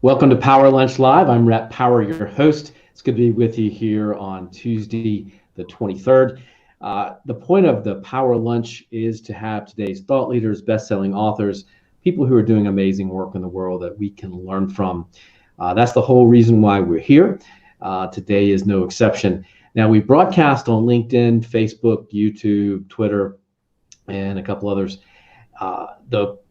Welcome to Power Lunch Live. I'm Rhett Power, your host. It's good to be with you here on Tuesday, the 23rd. The point of the Power Lunch is to have today's thought leaders, best-selling authors, people who are doing amazing work in the world that we can learn from. That's the whole reason why we're here. Today is no exception. Now, we broadcast on LinkedIn, Facebook, YouTube, Twitter, and a couple others.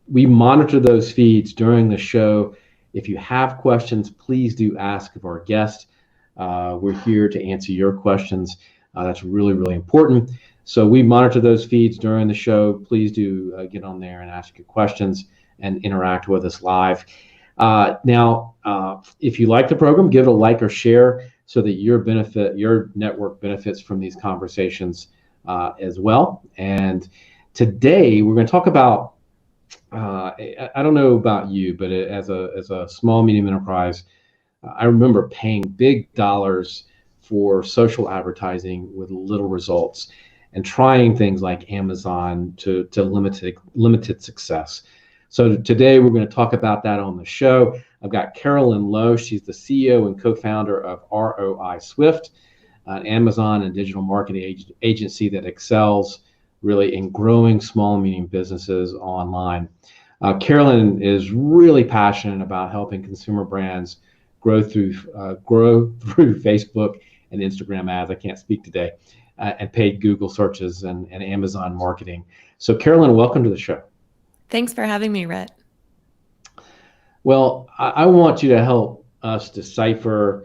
We monitor those feeds during the show. If you have questions, please do ask of our guest. We're here to answer your questions. That's really, really important. So we monitor those feeds during the show. Please do get on there and ask your questions and interact with us live. Now, if you like the program, give it a like or share so that your network benefits from these conversations as well. And today we're going to talk about I don't know about you, but as a small, medium enterprise, I remember paying big dollars for social advertising with little results and trying things like Amazon to limited success. So today we're going to talk about that on the show. I've got Carolyn Lowe. She's the CEO and co-founder of ROI Swift, an Amazon and digital marketing agency that excels really in growing small and medium businesses online. Carolyn is really passionate about helping consumer brands grow through Facebook and Instagram ads. I can't speak today, and paid Google searches and Amazon marketing. So Carolyn, welcome to the show. Thanks for having me, Rhett. Well, I want you to help us decipher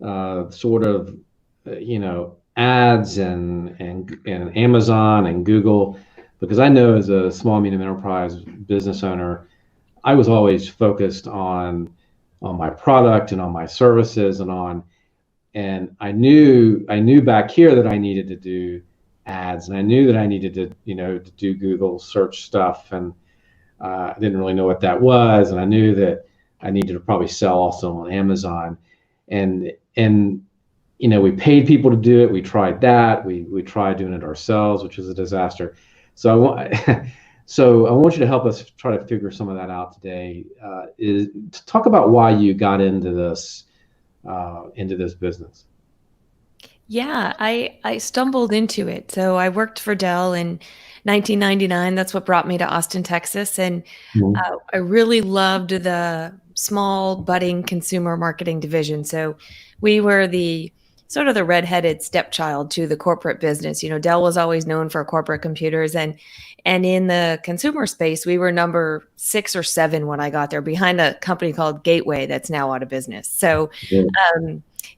sort of, ads and Amazon and Google, because I know as a small medium enterprise business owner, I was always focused on my product and on my services and I knew back here that I needed to do ads, and I knew that I needed to do Google search stuff, and I didn't really know what that was, and I knew that I needed to probably sell also on Amazon, and we paid people to do it. We tried that. We tried doing it ourselves, which was a disaster. So I want you to help us try to figure some of that out today. Is to talk about why you got into this business. Yeah, I stumbled into it. So I worked for Dell in 1999. That's what brought me to Austin, Texas. And I really loved the small budding consumer marketing division. So we were the sort of the redheaded stepchild to the corporate business. Dell was always known for corporate computers, and in the consumer space, we were number 6 or 7 when I got there, behind a company called Gateway that's now out of business. So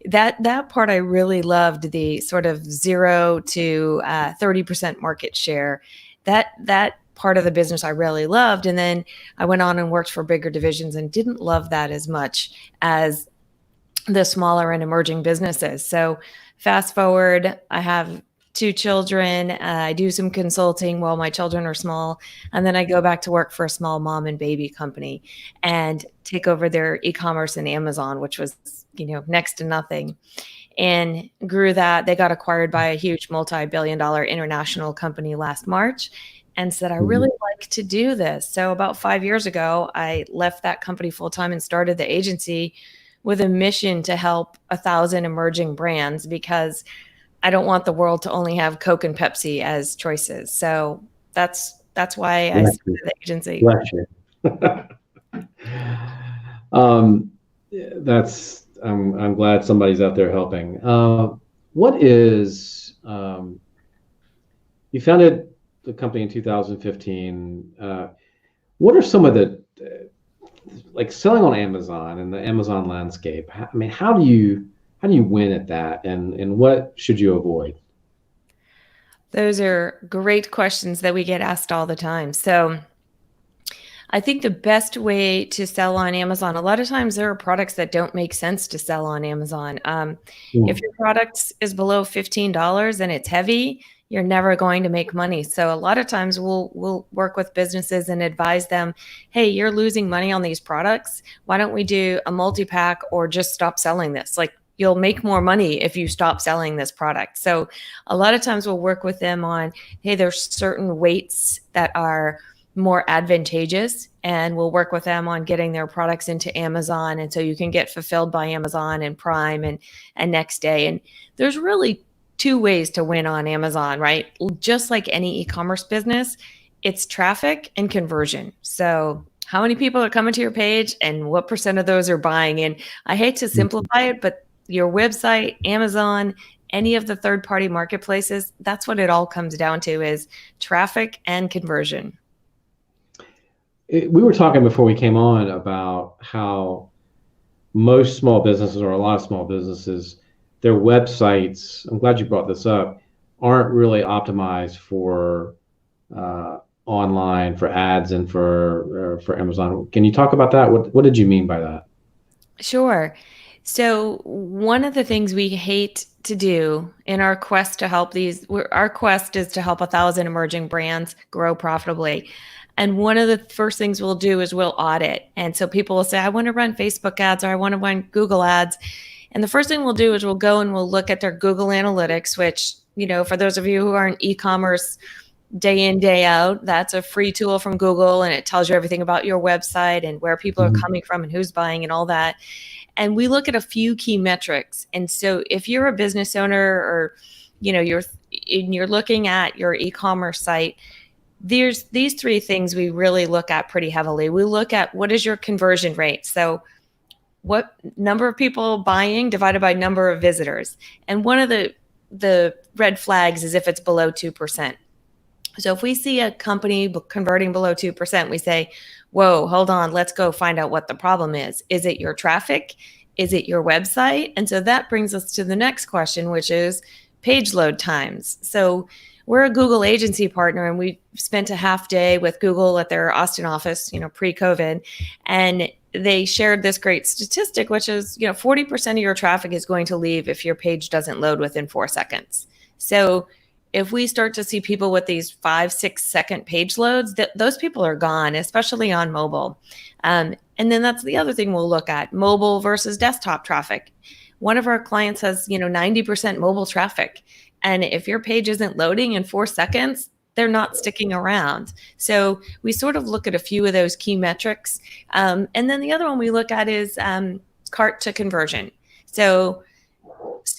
that part I really loved, the sort of 0 to 30% market share. That part of the business I really loved, and then I went on and worked for bigger divisions and didn't love that as much as the smaller and emerging businesses. So fast forward, I have 2 children. I do some consulting while my children are small. And then I go back to work for a small mom and baby company and take over their e-commerce and Amazon, which was, next to nothing, and grew that. They got acquired by a huge multi-billion-dollar international company last March and said, I really like to do this. So about 5 years ago, I left that company full-time and started the agency with a mission to help 1,000 emerging brands, because I don't want the world to only have Coke and Pepsi as choices. So that's why I started the agency. I'm glad somebody's out there helping. What is you founded the company in 2015. What are some of the like selling on Amazon and the Amazon landscape? I mean, how do you win at that, and what should you avoid? Those are great questions that we get asked all the time. So I think the best way to sell on Amazon, a lot of times there are products that don't make sense to sell on Amazon. If your product is below $15 and it's heavy, you're never going to make money. So a lot of times we'll work with businesses and advise them, hey, you're losing money on these products. Why don't we do a multi-pack or just stop selling this? Like, you'll make more money if you stop selling this product. So a lot of times we'll work with them on, hey, there's certain weights that are more advantageous, and we'll work with them on getting their products into Amazon. And so you can get fulfilled by Amazon and Prime and next day. And there's really two ways to win on Amazon, right? Just like any e-commerce business, it's traffic and conversion. So how many people are coming to your page and what percent of those are buying? And I hate to simplify it, but your website, Amazon, any of the third-party marketplaces, that's what it all comes down to, is traffic and conversion. We were talking before we came on about how most small businesses, or a lot of small businesses, their websites, I'm glad you brought this up, aren't really optimized for online, for ads, and for Amazon. Can you talk about that? What did you mean by that? Sure. So one of the things we hate to do in our quest to help our quest is to help 1,000 emerging brands grow profitably. And one of the first things we'll do is we'll audit. And so people will say, I want to run Facebook ads, or I want to run Google ads. And the first thing we'll do is we'll go and we'll look at their Google Analytics, which, for those of you who are in e-commerce day in, day out, that's a free tool from Google, and it tells you everything about your website and where people are coming from and who's buying and all that. And we look at a few key metrics. And so if you're a business owner, or, you're looking at your e-commerce site, there's these three things we really look at pretty heavily. We look at, what is your conversion rate? So what number of people buying divided by number of visitors. And one of the red flags is if it's below 2%. So if we see a company converting below 2%, we say, whoa, hold on, let's go find out what the problem is. Is it your traffic? Is it your website? And so that brings us to the next question, which is page load times. So we're a Google agency partner, and we spent a half day with Google at their Austin office, pre-COVID. And they shared this great statistic, which is, 40% of your traffic is going to leave if your page doesn't load within 4 seconds. So if we start to see people with these 5-6 second page loads, those people are gone, especially on mobile. And then that's the other thing we'll look at, mobile versus desktop traffic. One of our clients has, 90% mobile traffic. And if your page isn't loading in 4 seconds, they're not sticking around. So we sort of look at a few of those key metrics. And then the other one we look at is cart to conversion. So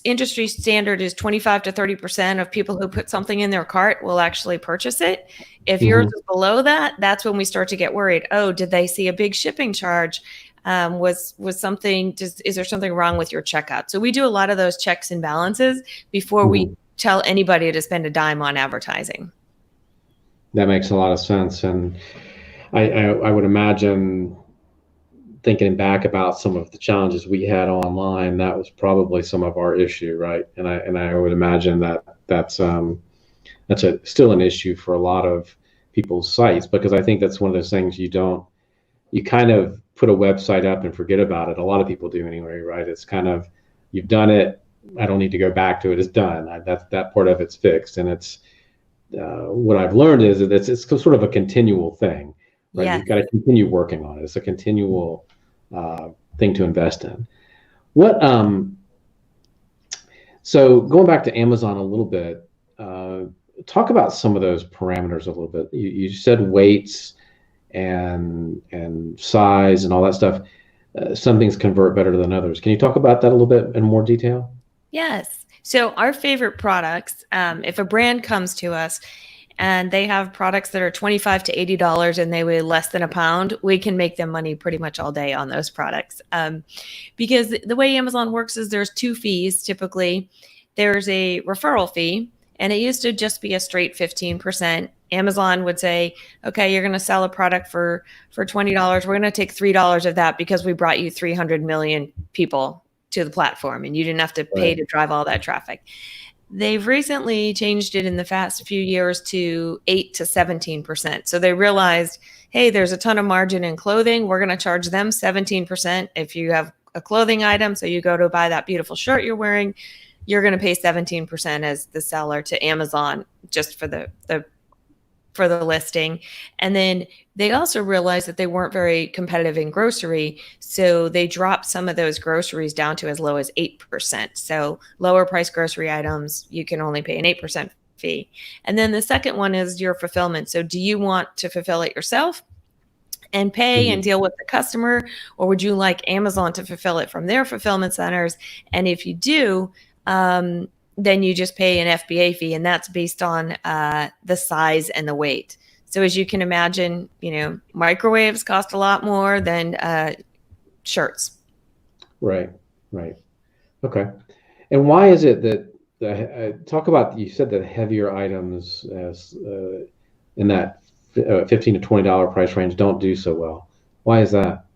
industry standard is 25 to 30% of people who put something in their cart will actually purchase it. If yours is below that, that's when we start to get worried. Oh, did they see a big shipping charge? Was something, is there something wrong with your checkout? So we do a lot of those checks and balances before we tell anybody to spend a dime on advertising. That makes a lot of sense. And I would imagine, thinking back about some of the challenges we had online, that was probably some of our issue, right? And I would imagine that's still an issue for a lot of people's sites, because I think that's one of those things you kind of put a website up and forget about it. A lot of people do anyway, right? It's kind of, you've done it, I don't need to go back to it, it's done. That part of it's fixed. And it's what I've learned is that it's sort of a continual thing, right? Yeah. You've got to continue working on it. It's a continual thing to invest in. So going back to Amazon a little bit, talk about some of those parameters a little bit. You said weights and size and all that stuff. Some things convert better than others. Can you talk about that a little bit in more detail? Yes. So our favorite products, if a brand comes to us and they have products that are $25 to $80 and they weigh less than a pound, we can make them money pretty much all day on those products. Because the way Amazon works is there's 2 fees typically. There's a referral fee, and it used to just be a straight 15%. Amazon would say, okay, you're going to sell a product for $20. We're going to take $3 of that because we brought you 300 million people to the platform and you didn't have to pay to drive all that traffic. They've recently changed it in the past few years to 8 to 17%. So they realized, hey, there's a ton of margin in clothing. We're going to charge them 17% if you have a clothing item. So you go to buy that beautiful shirt you're wearing, you're going to pay 17% as the seller to Amazon just for the listing. And then they also realized that they weren't very competitive in grocery. So they dropped some of those groceries down to as low as 8%. So lower price grocery items, you can only pay an 8% fee. And then the second one is your fulfillment. So do you want to fulfill it yourself and pay and deal with the customer, or would you like Amazon to fulfill it from their fulfillment centers? And if you do, then you just pay an FBA fee, and that's based on the size and the weight. So as you can imagine, microwaves cost a lot more than shirts. Right. Okay. And why is it that you said that heavier items as in that $15 to $20 price range don't do so well? Why is that?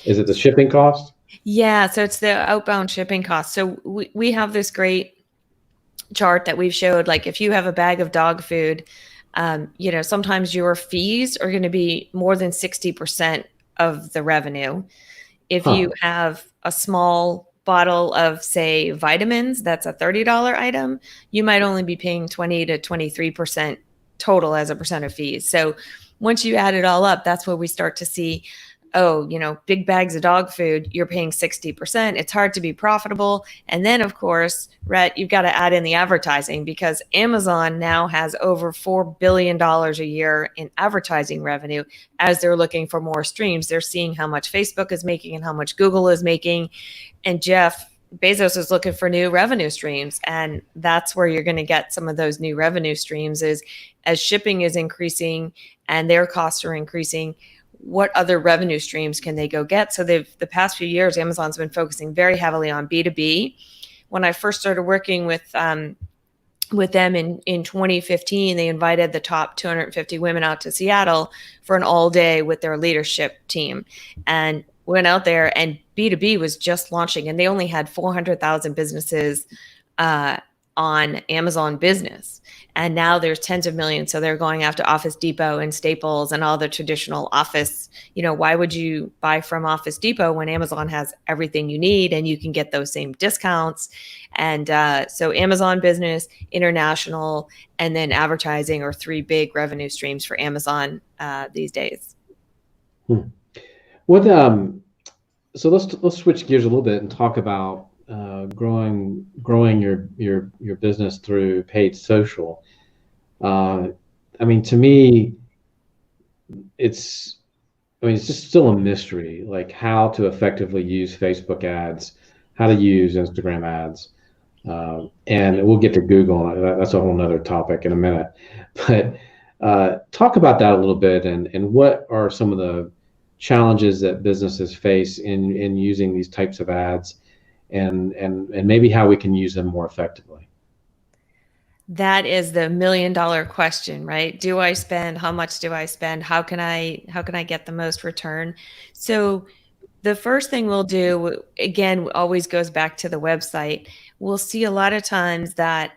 Is it the shipping cost? Yeah, so it's the outbound shipping cost. So we have this great chart that we've showed, like if you have a bag of dog food, sometimes your fees are going to be more than 60% of the revenue. If you have a small bottle of, say, vitamins, that's a $30 item, you might only be paying 20 to 23% total as a percent of fees. So once you add it all up, that's where we start to see, big bags of dog food, you're paying 60%. It's hard to be profitable. And then, of course, Rhett, you've got to add in the advertising, because Amazon now has over $4 billion a year in advertising revenue. As they're looking for more streams, they're seeing how much Facebook is making and how much Google is making. And Jeff Bezos is looking for new revenue streams. And that's where you're going to get some of those new revenue streams, is as shipping is increasing and their costs are increasing, what other revenue streams can they go get? So the past few years, Amazon's been focusing very heavily on B2B. When I first started working with them in 2015, they invited the top 250 women out to Seattle for an all day with their leadership team, and went out there, and B2B was just launching, and they only had 400,000 businesses on Amazon Business. And now there's tens of millions. So they're going after Office Depot and Staples and all the traditional office. Why would you buy from Office Depot when Amazon has everything you need and you can get those same discounts? And so Amazon Business, International, and then advertising are three big revenue streams for Amazon these days. What so let's switch gears a little bit and talk about growing your business through paid social. To me, it's just still a mystery, like how to effectively use Facebook ads, how to use Instagram ads, and we'll get to Google. That's a whole nother topic in a minute. But talk about that a little bit, and what are some of the challenges that businesses face in using these types of ads, and maybe how we can use them more effectively. That is the $1 million question, right? Do I spend? How much do I spend? How can I get the most return? So the first thing we'll do, again, always goes back to the website. We'll see a lot of times that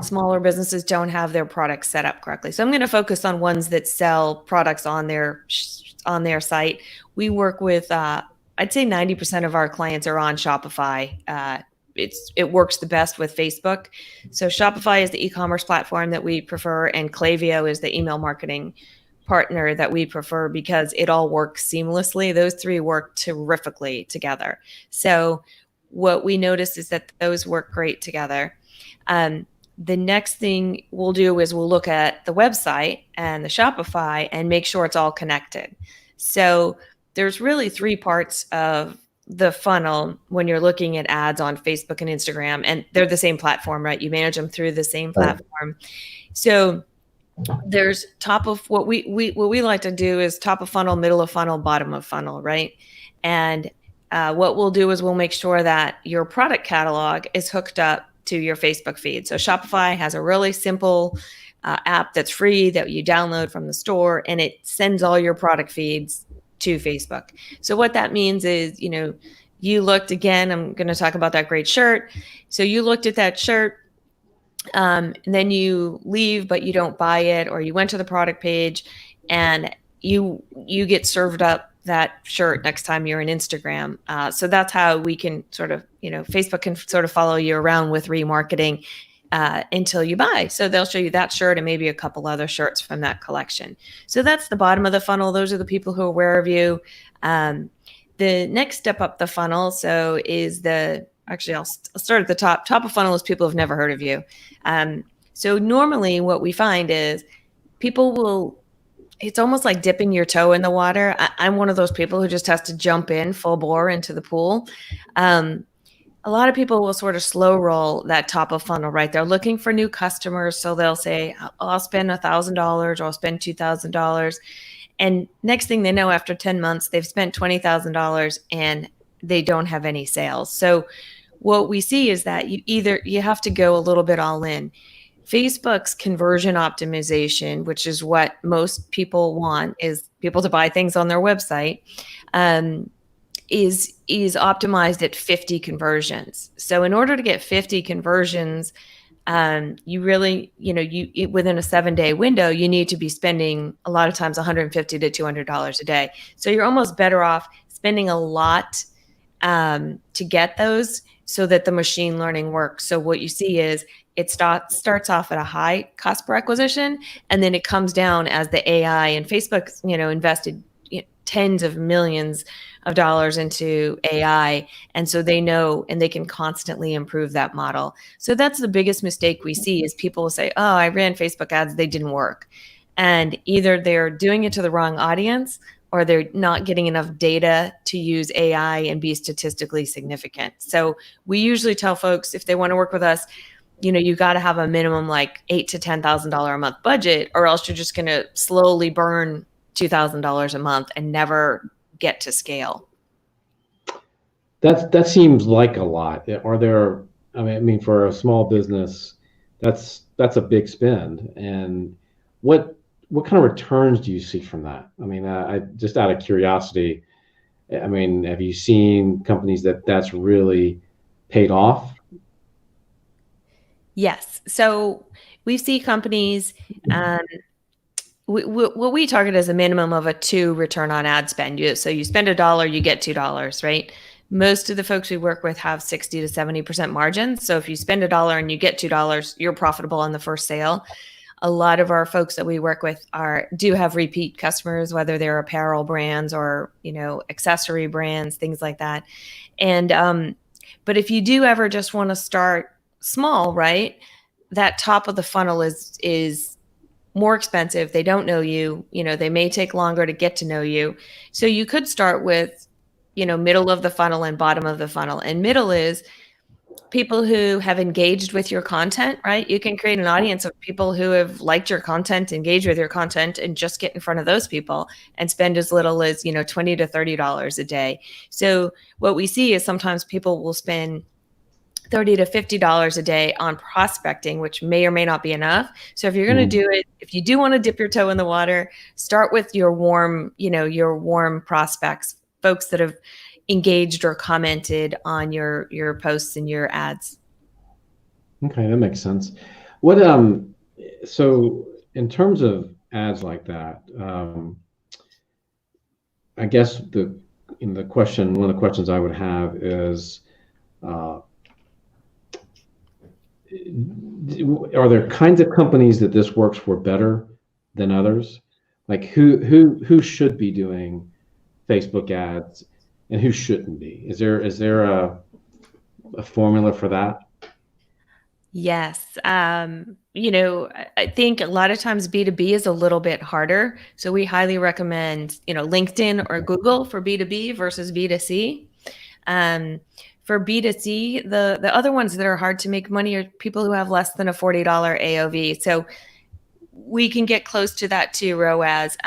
smaller businesses don't have their products set up correctly. So I'm going to focus on ones that sell products on their site. We work with, I'd say 90% of our clients are on Shopify. It works the best with Facebook. So Shopify is the e-commerce platform that we prefer, and Klaviyo is the email marketing partner that we prefer, because it all works seamlessly. Those three work terrifically together. So what we notice is that those work great together. The next thing we'll do is we'll look at the website and the Shopify and make sure it's all connected. So there's really three parts of the funnel when you're looking at ads on Facebook and Instagram, and they're the same platform, right? You manage them through the same platform. So there's top of what we like to do is top of funnel, middle of funnel, bottom of funnel, right? And what we'll do is we'll make sure that your product catalog is hooked up to your Facebook feed. So Shopify has a really simple app that's free that you download from the store, and it sends all your product feeds to Facebook. So what that means is, you looked, again, I'm going to talk about that great shirt. So you looked at that shirt, and then you leave, but you don't buy it, or you went to the product page and you get served up that shirt next time you're in Instagram. So that's how we can sort of, Facebook can sort of follow you around with remarketing until you buy. So they'll show you that shirt and maybe a couple other shirts from that collection. So that's the bottom of the funnel. Those are the people who are aware of you. The next step up the funnel, I'll start at the top. Top of funnel is people who've never heard of you. So normally what we find is people will, it's almost like dipping your toe in the water. I'm one of those people who just has to jump in full bore into the pool. A lot of people will sort of slow roll that top of funnel, right? They're looking for new customers. So they'll say, I'll spend $1,000 or I'll spend $2,000. And next thing they know, after 10 months, they've spent $20,000 and they don't have any sales. So what we see is that you have to go a little bit all in. Facebook's conversion optimization, which is what most people want, is people to buy things on their website, is optimized at 50 conversions. So in order to get 50 conversions, you really, within a 7-day window, you need to be spending a lot of times $150 to $200 a day. So you're almost better off spending a lot to get those so that the machine learning works. So what you see is it starts off at a high cost per acquisition, and then it comes down as the AI and Facebook, invested tens of millions of dollars into AI. And so they know, and they can constantly improve that model. So that's the biggest mistake we see is people will say, oh, I ran Facebook ads, they didn't work. And either they're doing it to the wrong audience or they're not getting enough data to use AI and be statistically significant. So we usually tell folks if they want to work with us, you got to have a minimum like $8,000 to $10,000 a month budget, or else you're just going to slowly burn $2,000 a month and never get to scale. That seems like a lot. Are there? I mean, for a small business, that's a big spend. And what kind of returns do you see from that? I mean, I just out of curiosity, I mean, have you seen companies that's really paid off? Yes. So we see companies. What we target is a minimum of a 2 return on ad spend. So you spend $1, you get $2, right? Most of the folks we work with have 60 to 70% margins. So if you spend $1 and you get $2, you're profitable on the first sale. A lot of our folks that we work with do have repeat customers, whether they're apparel brands or, accessory brands, things like that. And, but if you do ever just want to start small, right? That top of the funnel is more expensive. They don't know you, they may take longer to get to know you. So you could start with, middle of the funnel and bottom of the funnel. And middle is people who have engaged with your content, right? You can create an audience of people who have liked your content, engaged with your content, and just get in front of those people and spend as little as, $20 to $30 a day. So what we see is sometimes people will spend $30 to $50 a day on prospecting, which may or may not be enough. So if you're going to do it, if you do want to dip your toe in the water, start with your warm prospects, folks that have engaged or commented on your posts and your ads. Okay, that makes sense. What so in terms of ads like that, I guess one of the questions I would have is, are there kinds of companies that this works for better than others? Like who should be doing Facebook ads and who shouldn't be? Is there a formula for that? Yes. I think a lot of times B2B is a little bit harder. So we highly recommend, LinkedIn or Google for B2B versus B2C. For B2C, the other ones that are hard to make money are people who have less than a $40 AOV. So we can get close to that too, ROAS.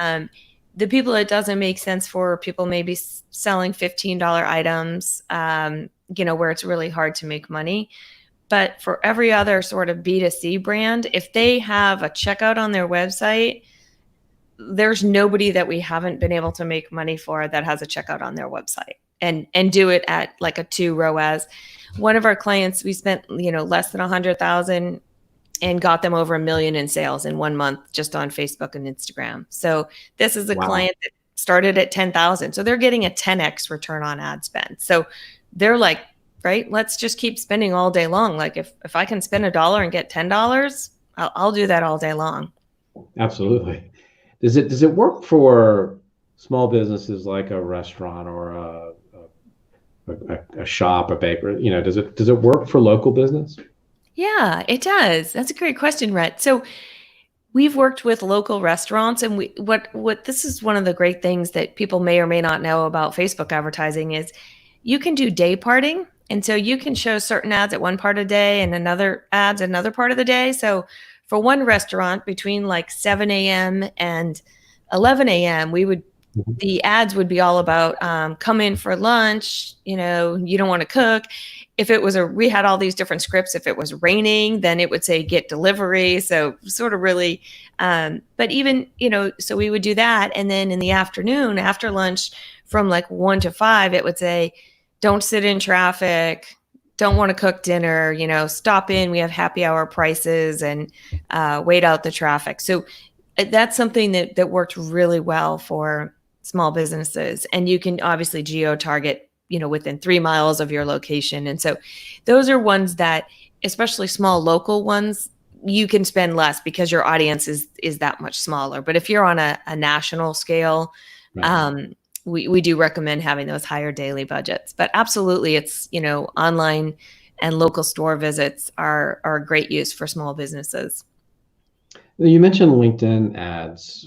The people it doesn't make sense for, people maybe selling $15 items, where it's really hard to make money. But for every other sort of B2C brand, if they have a checkout on their website, there's nobody that we haven't been able to make money for that has a checkout on their website and do it at like a 2 ROAS. One of our clients, we spent, less than $100,000 and got them over $1 million in sales in 1 month just on Facebook and Instagram. So this is a client that started at 10,000. So they're getting a 10x return on ad spend. So they're like, right, let's just keep spending all day long. Like if I can spend $1 and get $10, I'll do that all day long. Absolutely. Does it work for small businesses like a restaurant or a shop, a bakery? Does it work for local business? Yeah, it does. That's a great question, Rhett. So we've worked with local restaurants, and what this is one of the great things that people may or may not know about Facebook advertising is you can do day parting. And so you can show certain ads at one part of the day and another ads another part of the day. So for one restaurant between like 7 a.m. and 11 a.m., the ads would be all about come in for lunch, you don't want to cook. If it was we had all these different scripts. If it was raining, then it would say get delivery. So sort of really, but even, so we would do that. And then in the afternoon after lunch from like 1 to 5, it would say, don't sit in traffic, don't want to cook dinner, stop in, we have happy hour prices, and wait out the traffic. So that's something that worked really well for small businesses. And you can obviously geo-target, within 3 miles of your location. And so those are ones that, especially small local ones, you can spend less because your audience is that much smaller. But if you're on a national scale, right. We do recommend having those higher daily budgets. But absolutely, it's, online and local store visits are a great use for small businesses. You mentioned LinkedIn ads.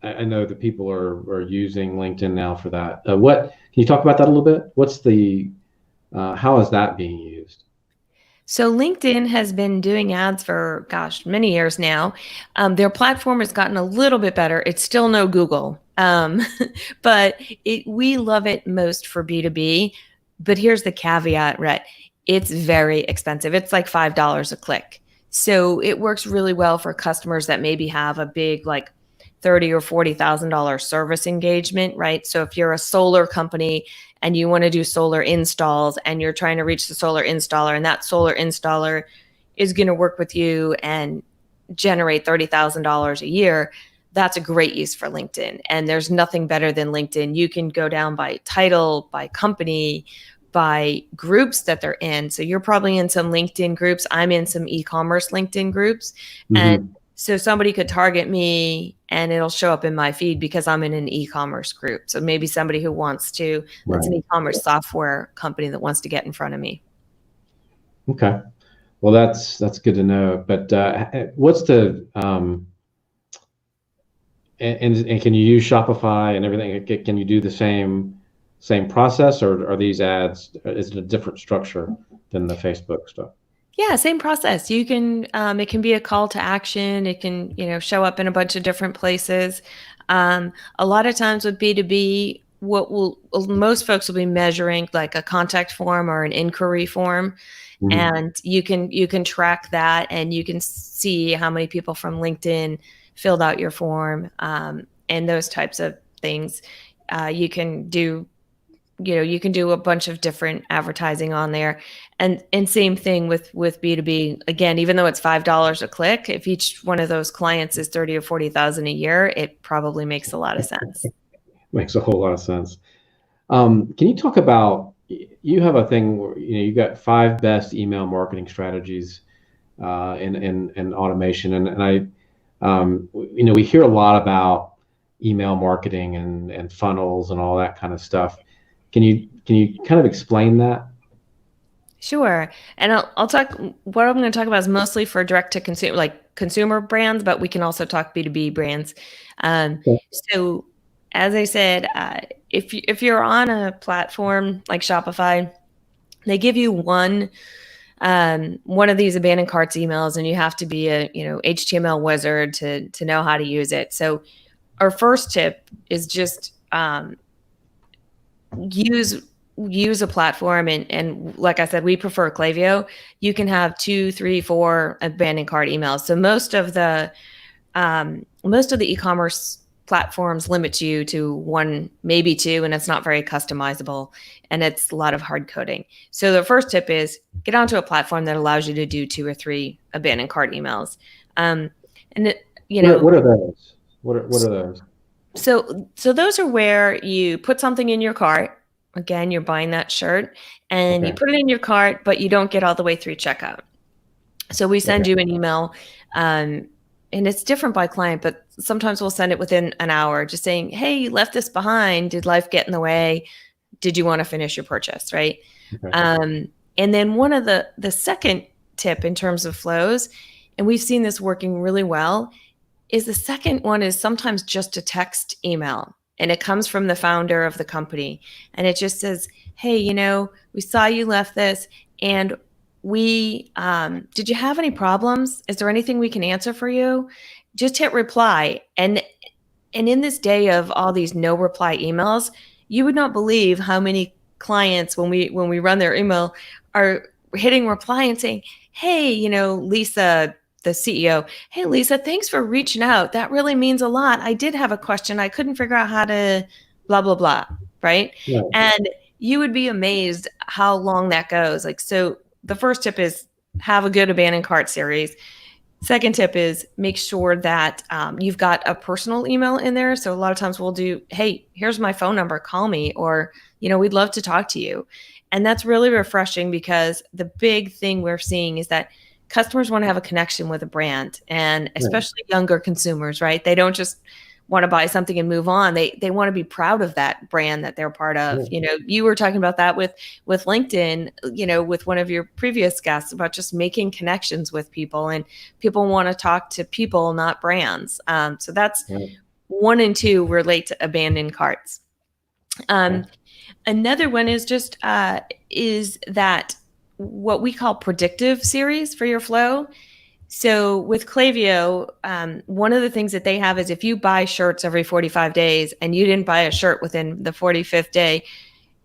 I know that people are using LinkedIn now for that. Can you talk about that a little bit? How is that being used? So LinkedIn has been doing ads for, many years now. Their platform has gotten a little bit better. It's still no Google, but we love it most for B2B. But here's the caveat, Rhett. It's very expensive. It's like $5 a click. So it works really well for customers that maybe have a big, like $30,000 or $40,000 service engagement, right? So if you're a solar company and you want to do solar installs and you're trying to reach the solar installer, and that solar installer is going to work with you and generate $30,000 a year, that's a great use for LinkedIn. And there's nothing better than LinkedIn. You can go down by title, by company, by groups that they're in. So you're probably in some LinkedIn groups. I'm in some e-commerce LinkedIn groups. Mm-hmm. And so somebody could target me and it'll show up in my feed because I'm in an e-commerce group. So maybe somebody who wants to, that's an e-commerce software company that wants to get in front of me. Okay. Well, that's good to know. But what's the, and can you use Shopify and everything? Can you do the same process, or are these ads, is it a different structure than the Facebook stuff? Yeah, same process. You can, it can be a call to action. It can, show up in a bunch of different places. A lot of times with B2B, most folks will be measuring like a contact form or an inquiry form. Mm-hmm. And you can track that, and you can see how many people from LinkedIn filled out your form, and those types of things. You can do a bunch of different advertising on there, and same thing with B2B. Again, even though it's $5 a click, if each one of those clients is 30 or 40,000 a year, it probably makes a lot of sense. Makes a whole lot of sense. Can you talk about, you have a thing where you got 5 best email marketing strategies in automation, and I we hear a lot about email marketing and funnels and all that kind of stuff. Can you kind of explain that? Sure. And I'll talk, what I'm going to talk about is mostly for direct to consumer, like consumer brands, but we can also talk B2B brands. Okay. So as I said, if you're on a platform like Shopify, they give you one of these abandoned carts emails, and you have to be a HTML wizard to know how to use it. So our first tip is just use a platform, and like I said, we prefer Klaviyo. You can have 2, 3, 4 abandoned cart emails. So most of the e-commerce platforms limit you to 1, maybe 2, and it's not very customizable, and it's a lot of hard coding. So the first tip is get onto a platform that allows you to do 2 or 3 abandoned cart emails. What are those? What are those? So those are where you put something in your cart. Again, you're buying that shirt, and you put it in your cart, but you don't get all the way through checkout. So we send you an email, and it's different by client, but sometimes we'll send it within an hour, just saying, hey, you left this behind. Did life get in the way? Did you want to finish your purchase, right? Okay. And then one of the second tip in terms of flows, and we've seen this working really well, is the second one is sometimes just a text email. And it comes from the founder of the company. And it just says, hey, we saw you left this, and did you have any problems? Is there anything we can answer for you? Just hit reply. And in this day of all these no reply emails, you would not believe how many clients, when we run their email, are hitting reply and saying, hey, Lisa, the CEO, hey, Lisa, thanks for reaching out. That really means a lot. I did have a question. I couldn't figure out how to blah, blah, blah. Right. Yeah. And you would be amazed how long that goes. So the first tip is have a good abandoned cart series. Second tip is make sure that you've got a personal email in there. So a lot of times we'll do, hey, here's my phone number, call me, or, we'd love to talk to you. And that's really refreshing, because the big thing we're seeing is that customers want to have a connection with a brand, and especially younger consumers, right? They don't just want to buy something and move on. They want to be proud of that brand that they're part of. You were talking about that with LinkedIn, with one of your previous guests, about just making connections with people, and people want to talk to people, not brands. So that's 1 and 2 relate to abandoned carts. Another one is just is that what we call predictive series for your flow. So with Klaviyo, one of the things that they have is if you buy shirts every 45 days and you didn't buy a shirt within the 45th day,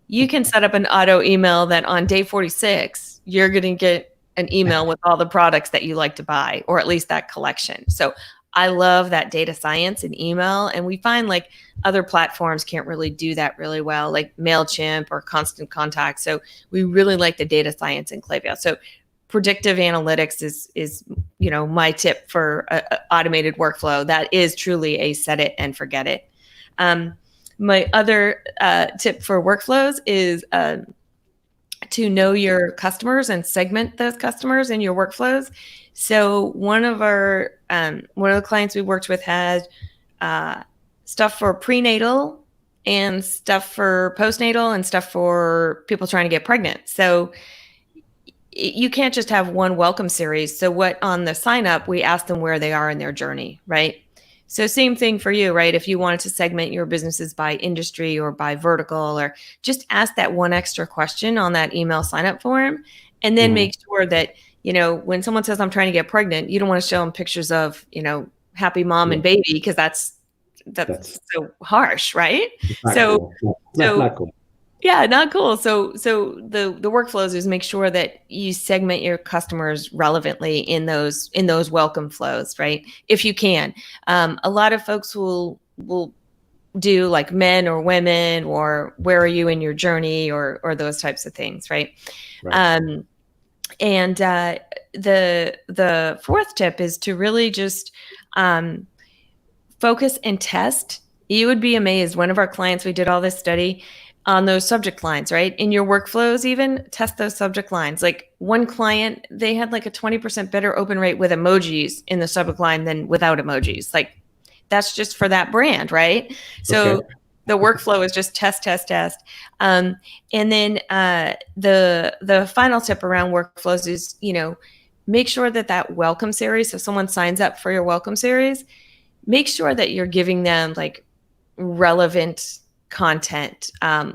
you can set up an auto email that on day 46, you're going to get an email with all the products that you like to buy, or at least that collection. So I love that data science in email. And we find other platforms can't really do that really well, like MailChimp or Constant Contact. So we really like the data science in Klaviyo. So predictive analytics is my tip for automated workflow. That is truly a set it and forget it. My other tip for workflows is to know your customers and segment those customers in your workflows. So one of the clients we worked with had stuff for prenatal and stuff for postnatal and stuff for people trying to get pregnant. So you can't just have one welcome series. So what on the sign up, we ask them where they are in their journey, right? So same thing for you, right? If you wanted to segment your businesses by industry or by vertical, or just ask that one extra question on that email sign up form, and then make sure that, when someone says I'm trying to get pregnant, you don't want to show them pictures of, happy mom and baby, because that's so harsh, right? So not cool. Yeah, not cool. So the workflows is make sure that you segment your customers relevantly in those welcome flows, right? If you can. A lot of folks will do like men or women, or where are you in your journey, or those types of things, right? And the fourth tip is to really just focus and test. You would be amazed. One of our clients, we did all this study on those subject lines, right? In your workflows, even test those subject lines. Like one client, they had a 20% better open rate with emojis in the subject line than without emojis. That's just for that brand, right? So the workflow is just test. And then the final tip around workflows is, make sure that welcome series, if someone signs up for your welcome series, make sure that you're giving them relevant content,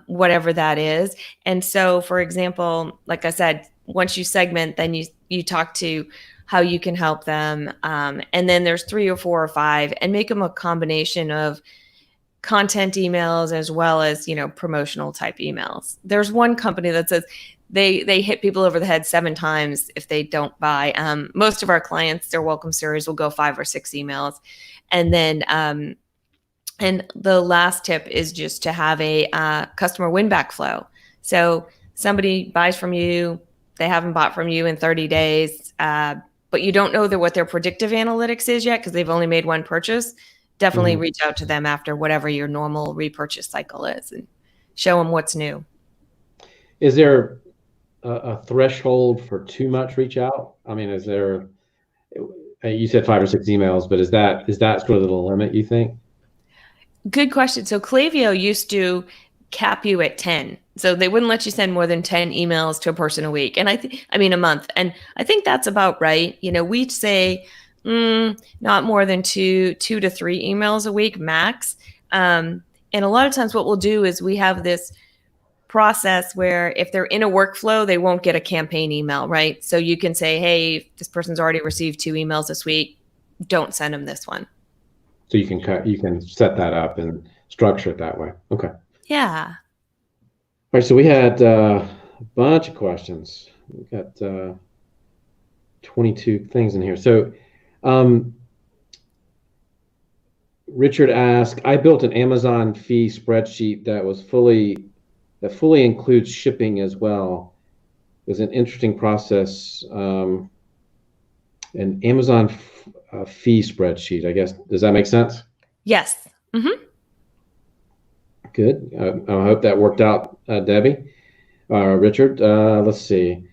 whatever that is. And so, for example, like I said, once you segment, then you talk to how you can help them. And then there's 3 or 4 or 5, and make them a combination of content emails as well as, promotional type emails. There's one company that says they hit people over the head 7 times if they don't buy. Most of our clients, their welcome series will go 5 or 6 emails. And then, and the last tip is just to have a customer win back flow. So somebody buys from you, they haven't bought from you in 30 days, but you don't know what their predictive analytics is yet because they've only made one purchase. Definitely reach out to them after whatever your normal repurchase cycle is and show them what's new. Is there a threshold for too much reach out? I mean, is there, you said 5 or 6 emails, but is that sort of the limit, you think? Good question. So Klaviyo used to cap you at 10. So they wouldn't let you send more than 10 emails to a person a week. And a month. And I think that's about right. We'd say not more than two to three emails a week max. And a lot of times what we'll do is we have this process where if they're in a workflow, they won't get a campaign email, right? So you can say, hey, this person's already received 2 emails this week. Don't send them this one. So you can set that up and structure it that way. Okay. Yeah. All right. So we had a bunch of questions. We got 22 things in here. So Richard asked, I built an Amazon fee spreadsheet that fully includes shipping as well. It was an interesting process. An Amazon fee spreadsheet, I guess. Does that make sense? Yes. Mm-hmm. Good. I hope that worked out, Debbie. Richard, let's see.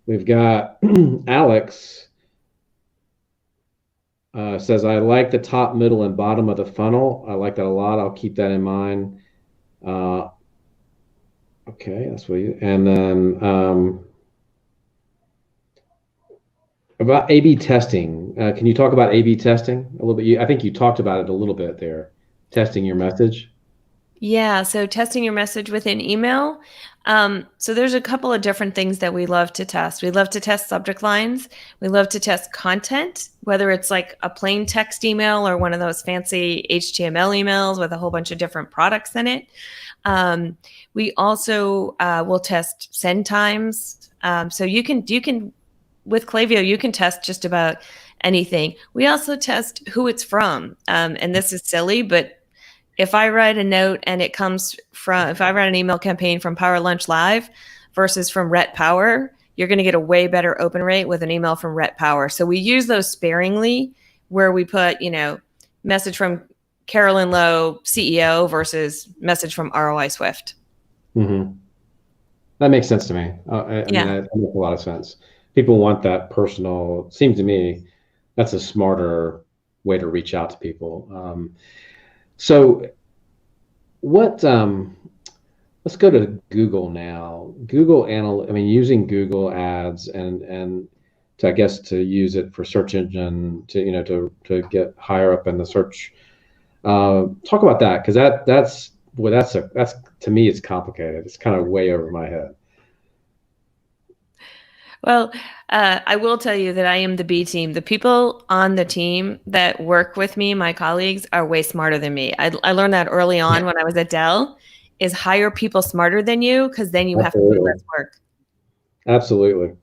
We've got Alex says, I like the top, middle, and bottom of the funnel. I like that a lot. I'll keep that in mind. Okay, that's what you, and then about A/B testing. Can you talk about A/B testing a little bit? I think you talked about it a little bit there, testing your message. Yeah, so testing your message within email. So there's a couple of different things that we love to test. We love to test subject lines. We love to test content, whether it's like a plain text email or one of those fancy HTML emails with a whole bunch of different products in it. We also will test send times. So you can with Klaviyo, you can test just about anything. We also test who it's from. And this is silly, but if I write a note and if I write an email campaign from Power Lunch Live versus from Rhett Power, you're going to get a way better open rate with an email from Rhett Power. So we use those sparingly, where we put, message from Carolyn Lowe, CEO versus message from ROI Swift. Mm-hmm. That makes sense to me. I mean, that makes a lot of sense. People want that personal. Seems to me that's a smarter way to reach out to people. So what, let's go to Google now. Using Google Ads and to, I guess, to use it for search engine to get higher up in the search. Talk about that, because that's to me, it's complicated. It's kind of way over my head. Well, I will tell you that I am the B team. The people on the team that work with me, my colleagues, are way smarter than me. I learned that early on when I was at Dell, is hire people smarter than you, because then you Absolutely. Have to do less work. Absolutely.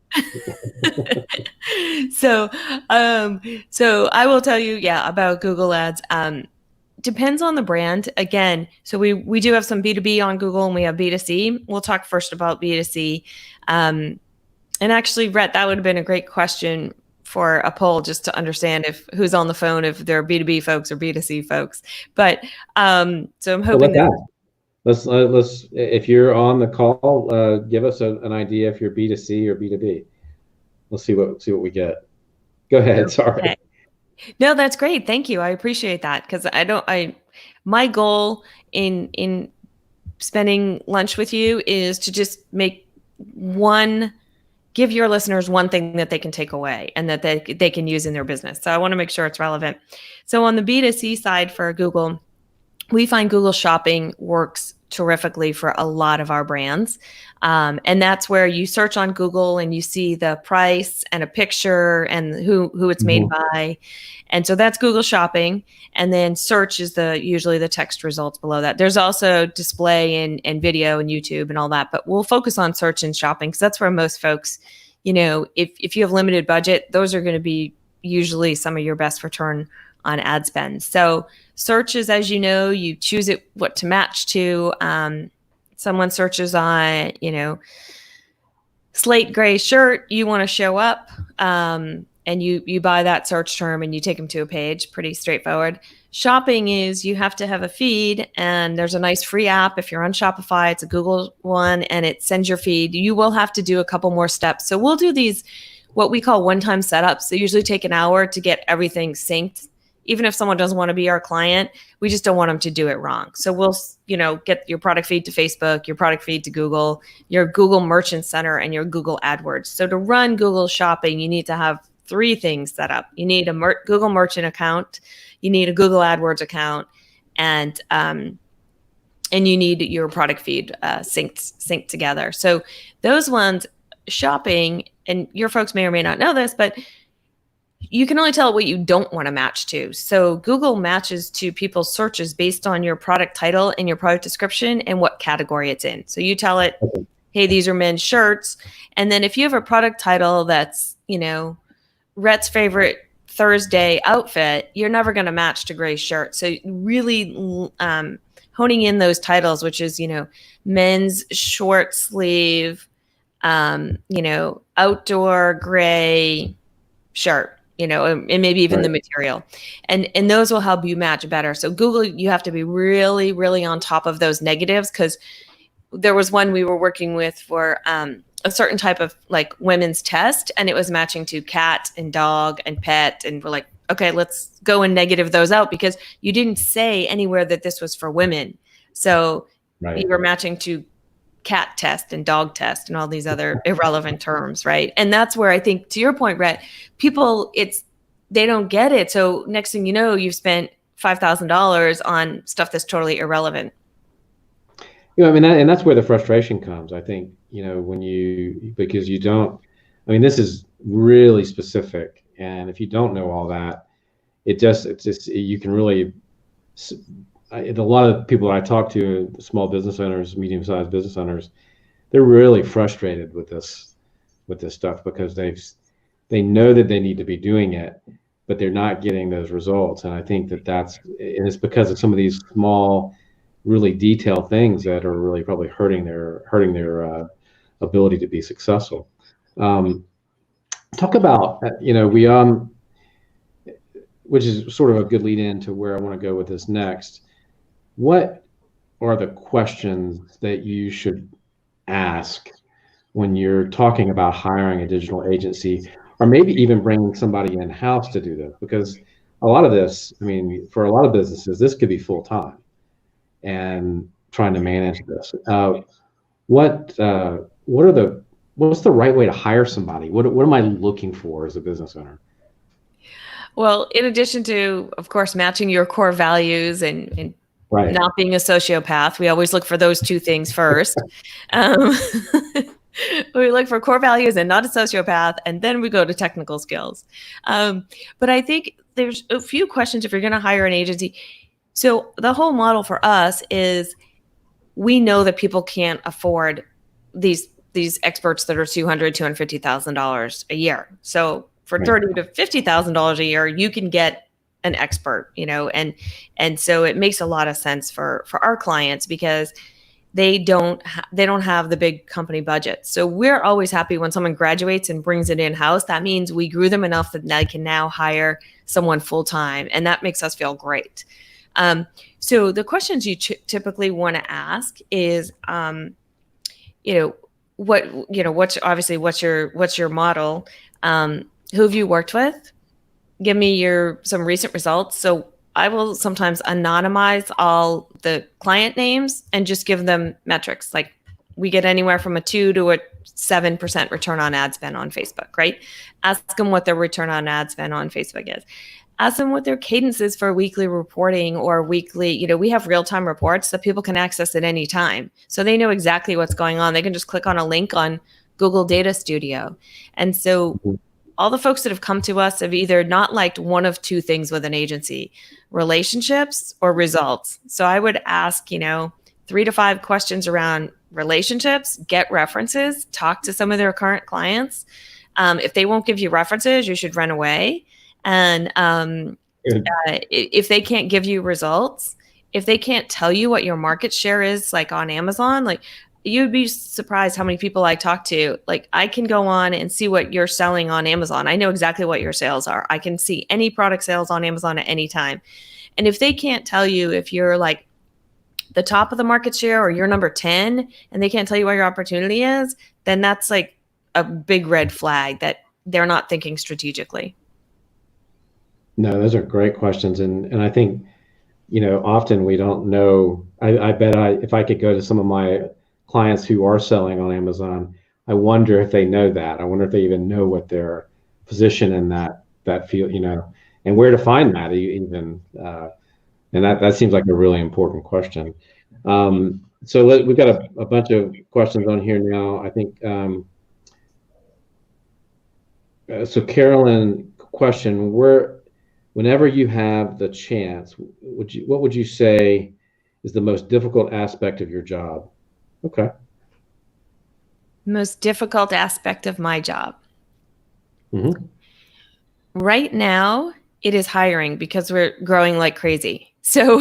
So I will tell you, about Google Ads. Depends on the brand. Again, so we do have some B2B on Google and we have B2C. We'll talk first about B2C. And actually, Rhett, that would have been a great question for a poll, just to understand who's on the phone, if they're B2B folks or B2C folks. But so I'm hoping let's if you're on the call, give us an idea if you're B2C or B2B. We'll see what we get. Go ahead. Sorry. Okay. No, that's great. Thank you. I appreciate that, because my goal in spending lunch with you is to just give your listeners one thing that they can take away and that they can use in their business. So I want to make sure it's relevant. So on the B2C side for Google, we find Google Shopping works terrifically for a lot of our brands. And that's where you search on Google and you see the price and a picture and who it's made by. And so that's Google Shopping. And then search is usually the text results below that. There's also display and video and YouTube and all that, but we'll focus on search and shopping, because that's where most folks, if you have limited budget, those are going to be usually some of your best return on ad spend. So search is, as you know, you choose it what to match to. Someone searches on, slate gray shirt, you want to show up, and you buy that search term and you take them to a page. Pretty straightforward. Shopping is, you have to have a feed, and there's a nice free app. If you're on Shopify, it's a Google one, and it sends your feed. You will have to do a couple more steps. So we'll do these, what we call one-time setups. They usually take an hour to get everything synced even if someone doesn't want to be our client, we just don't want them to do it wrong. So we'll, get your product feed to Facebook, your product feed to Google, your Google Merchant Center, and your Google AdWords. So to run Google Shopping, you need to have 3 things set up. You need a Google Merchant account, you need a Google AdWords account, and you need your product feed synced together. So those ones, shopping, and your folks may or may not know this, but you can only tell what you don't want to match to. So Google matches to people's searches based on your product title and your product description and what category it's in. So you tell it, hey, these are men's shirts. And then if you have a product title that's, Rhett's favorite Thursday outfit, you're never going to match to gray shirt. So really honing in those titles, which is, men's short sleeve, outdoor gray shirt, and maybe even the material. And those will help you match better. So Google, you have to be really, really on top of those negatives, because there was one we were working with for a certain type of like women's test, and it was matching to cat and dog and pet. And we're like, okay, let's go and negative those out, because you didn't say anywhere that this was for women. So you were matching to cat test and dog test and all these other irrelevant terms, right? And that's where I think, to your point, Rhett, people, they don't get it. So next thing you know, you've spent $5,000 on stuff that's totally irrelevant. And that's where the frustration comes, I think, because you don't, this is really specific. And if you don't know all that, you can really, a lot of people that I talk to, small business owners, medium-sized business owners, they're really frustrated with this stuff, because they know that they need to be doing it, but they're not getting those results. And I think it's because of some of these small, really detailed things that are really probably hurting their ability to be successful. Talk about which is sort of a good lead in to where I want to go with this next. What are the questions that you should ask when you're talking about hiring a digital agency, or maybe even bringing somebody in-house to do this? Because a lot of this, for a lot of businesses, this could be full-time, and trying to manage this. What's the right way to hire somebody? What am I looking for as a business owner? Well, in addition to, of course, matching your core values and not being a sociopath, we always look for those 2 things first. We look for core values and not a sociopath, and then we go to technical skills. But I think there's a few questions if you're going to hire an agency. So the whole model for us is, we know that people can't afford these experts that are $200,000, $250,000 a year. So for $30,000 to $50,000 a year, you can get an expert, and so it makes a lot of sense for our clients, because they don't have the big company budget. So we're always happy when someone graduates and brings it in-house. That means we grew them enough that they can now hire someone full-time, and that makes us feel great. So the questions you typically want to ask is, what's your model? Who have you worked with? Give me some recent results. So I will sometimes anonymize all the client names and just give them metrics. Like, we get anywhere from a 2 to a 7% return on ad spend on Facebook, right? Ask them what their return on ad spend on Facebook is. Ask them what their cadence is for weekly reporting or weekly, we have real-time reports that people can access at any time. So they know exactly what's going on. They can just click on a link on Google Data Studio. And so all the folks that have come to us have either not liked one of 2 things with an agency: relationships or results. So I would ask, 3 to 5 questions around relationships, get references, talk to some of their current clients. If they won't give you references, you should run away. And if they can't give you results, if they can't tell you what your market share is, like on Amazon, like, you'd be surprised how many people I talk to. Like, I can go on and see what you're selling on Amazon. I know exactly what your sales are. I can see any product sales on Amazon at any time. And if they can't tell you if you're like the top of the market share or you're number 10, and they can't tell you what your opportunity is, then that's like a big red flag that they're not thinking strategically. No, those are great questions. And I think, often we don't know. I bet if I could go to some of my clients who are selling on Amazon, I wonder if they know that. I wonder if they even know what their position in that field, and where to find that even. And that seems like a really important question. So we've got a bunch of questions on here now. I think, so Carolyn, question, whenever you have the chance, what would you say is the most difficult aspect of your job? Okay. Most difficult aspect of my job. Mm-hmm. Right now, it is hiring because we're growing like crazy. So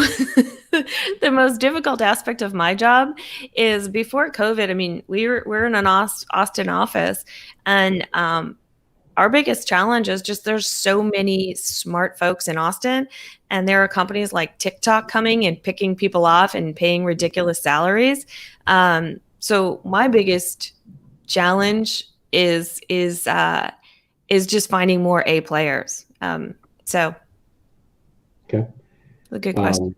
the most difficult aspect of my job is before COVID. I mean, we're in an Austin office, and our biggest challenge is just there's so many smart folks in Austin, and there are companies like TikTok coming and picking people off and paying ridiculous salaries. So my biggest challenge is just finding more A players. So Okay. a good question.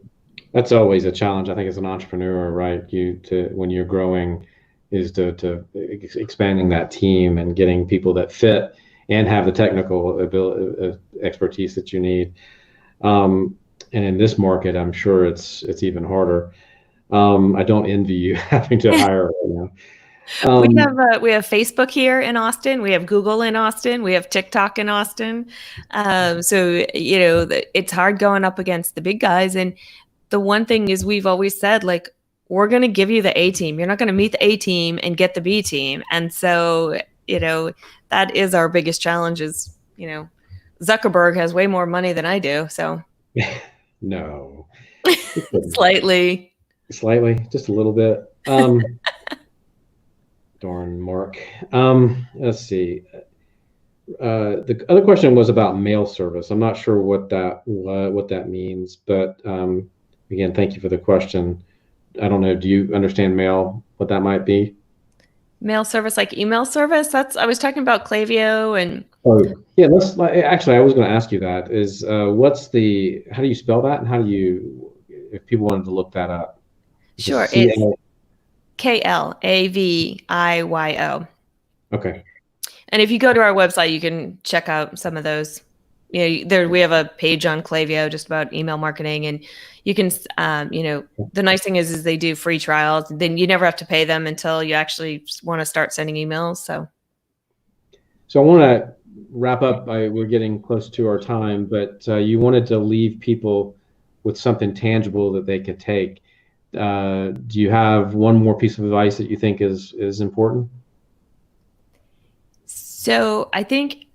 That's always a challenge, I think, as an entrepreneur, right? When you're growing, is to expanding that team and getting people that fit and have the technical ability, expertise that you need. And in this market, I'm sure it's even harder. I don't envy you having to hire right now. We have Facebook here in Austin. We have Google in Austin. We have TikTok in Austin. So it's hard going up against the big guys. And the one thing is, we've always said, like, we're going to give you the A team. You're not going to meet the A team and get the B team. And so that is our biggest challenge. Is Zuckerberg has way more money than I do. So no, slightly, just a little bit. Darn Mark. Let's see. The other question was about mail service. I'm not sure what that means, but again, thank you for the question. I don't know. Do you understand mail? What that might be? Mail service, like email service. I was talking about Klaviyo and. Oh yeah. Actually, I was going to ask you that. How do you spell that, and if people wanted to look that up? Sure, it's Klaviyo. Okay. And if you go to our website, you can check out some of those. We have a page on Klaviyo just about email marketing, and you can, the nice thing is they do free trials. Then you never have to pay them until you actually want to start sending emails. So I want to wrap up. We're getting close to our time, but you wanted to leave people with something tangible that they could take. Do you have one more piece of advice that you think is important? So I think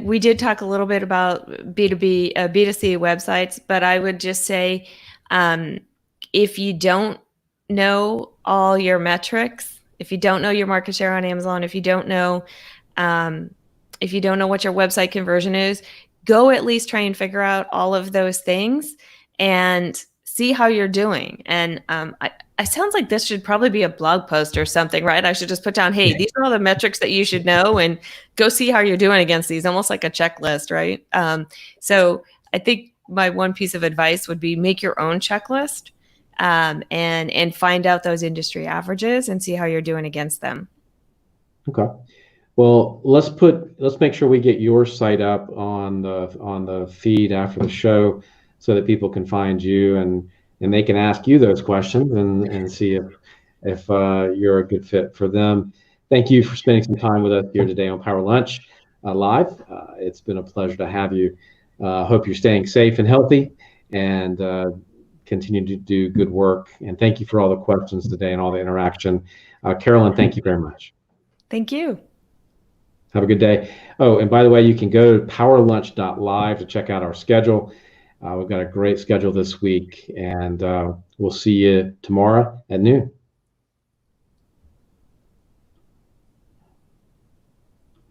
we did talk a little bit about B2B, B2C websites, but I would just say, if you don't know all your metrics, if you don't know your market share on Amazon, if you don't know what your website conversion is, go at least try and figure out all of those things and see how you're doing. And it sounds like this should probably be a blog post or something, right? I should just put down, hey, these are all the metrics that you should know, and go see how you're doing against these, almost like a checklist, right? So I think my one piece of advice would be make your own checklist, and find out those industry averages and see how you're doing against them. Okay. Well, let's make sure we get your site up on the feed after the show, so that people can find you and they can ask you those questions and see if you're a good fit for them. Thank you for spending some time with us here today on Power Lunch Live. It's been a pleasure to have you. Hope you're staying safe and healthy, and continue to do good work. And thank you for all the questions today and all the interaction. Carolyn, thank you very much. Thank you. Have a good day. Oh, and by the way, you can go to powerlunch.live to check out our schedule. We've got a great schedule this week, and we'll see you tomorrow at noon.